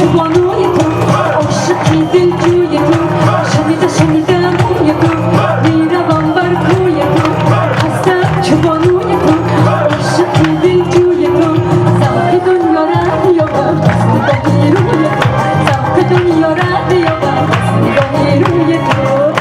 چوبانوی تو عاشقی دلجوی تو شنیدم موی تو میروم بر کوی تو هستم چوبانوی تو عاشقی دلجوی تو ذوق دنیا را بیابم از نگاهی روی تو ذوق دنیا را بیابم از نگاهی روی تو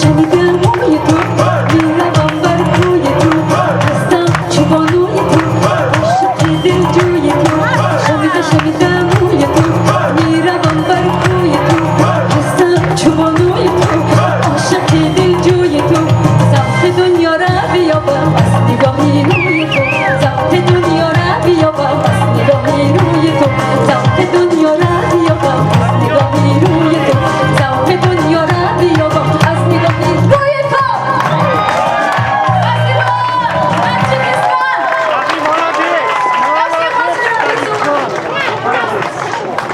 شنیدم موی تو میروم بر کوی تو هستم چوبانوی تو عاشقی دلجوی تو شنیدم موی تو میروم بر کوی تو هستم چوبانوی تو عاشقی دلجوی تو ذوق دنیا را بیابم از نگاهی روی تو ذوق دنیا را بیابم از نگاهی روی تو ذوق دنیا را بیابم از نگاهی روی تو ذوق دنیا را بیابم از نگاهی روی تو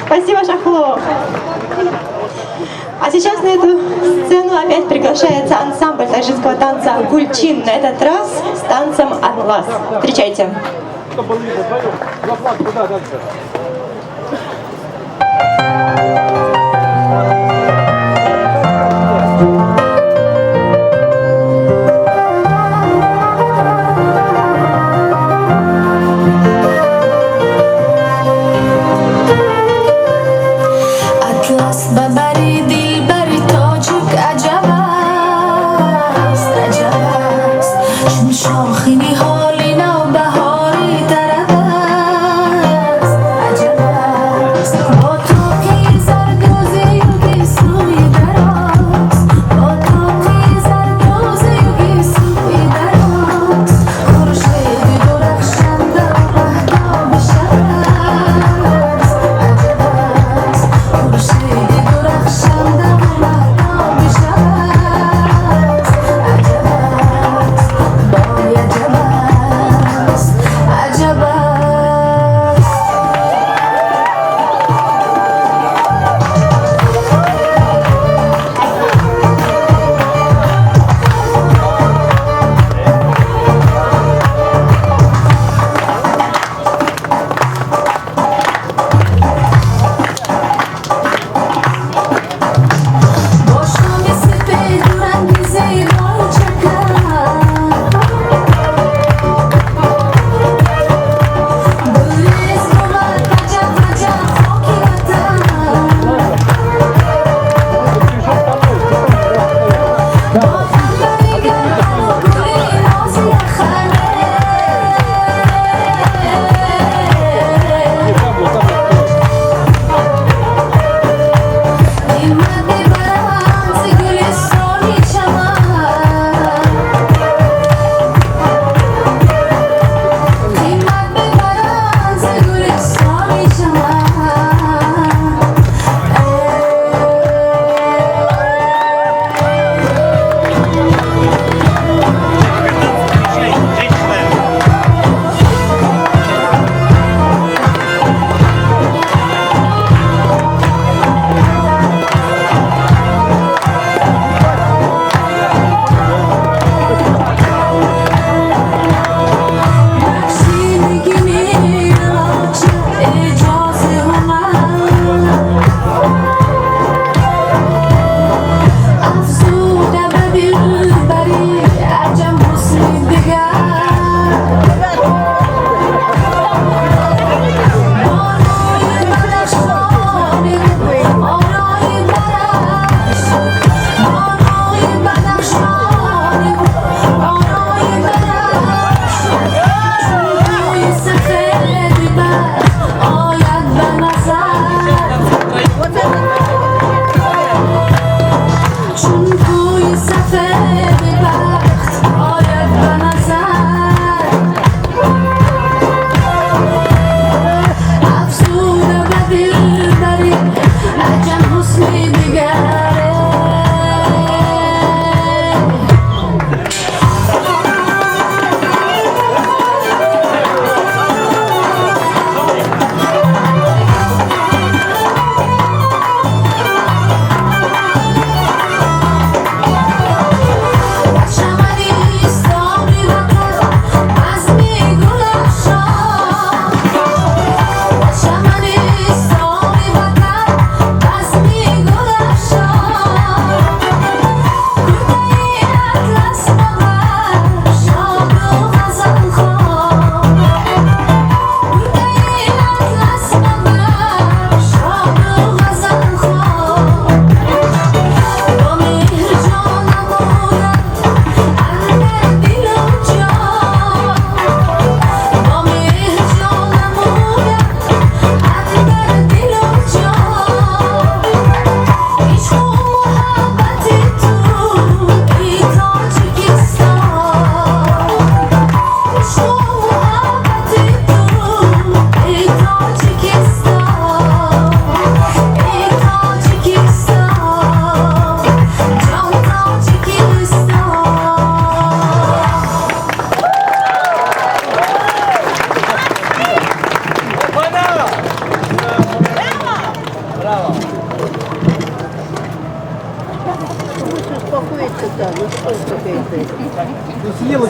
Спасибо, Шахло. А сейчас на эту сцену опять приглашается ансамбль таджикского танца «Гульчин», на этот раз с танцем «Атлас». Встречайте. اطلس ببری دل بری تاجک عجب است چون شاخی حالی نو بهاری طرب است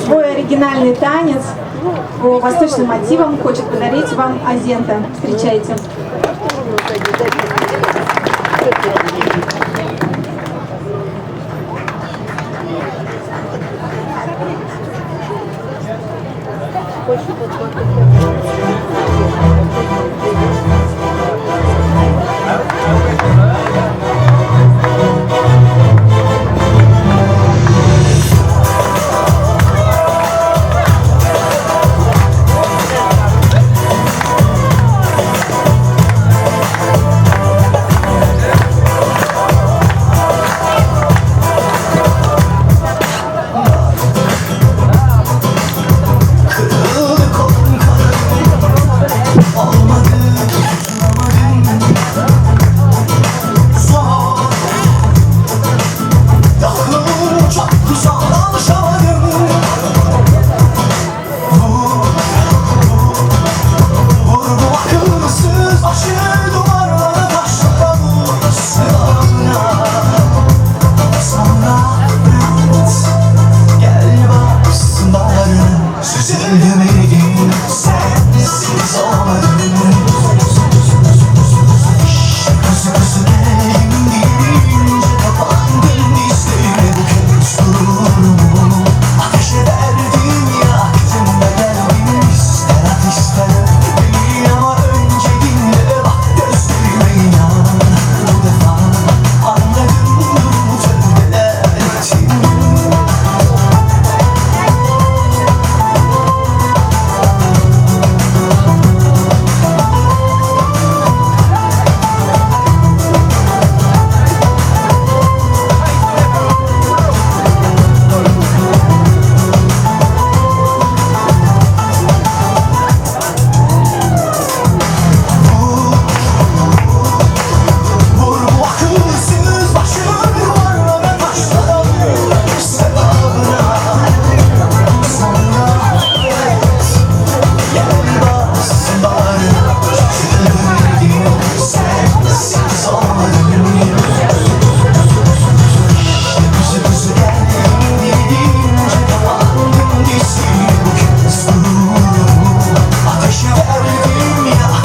Свой оригинальный танец по восточным мотивам хочет подарить вам Азента. Встречайте. Хочу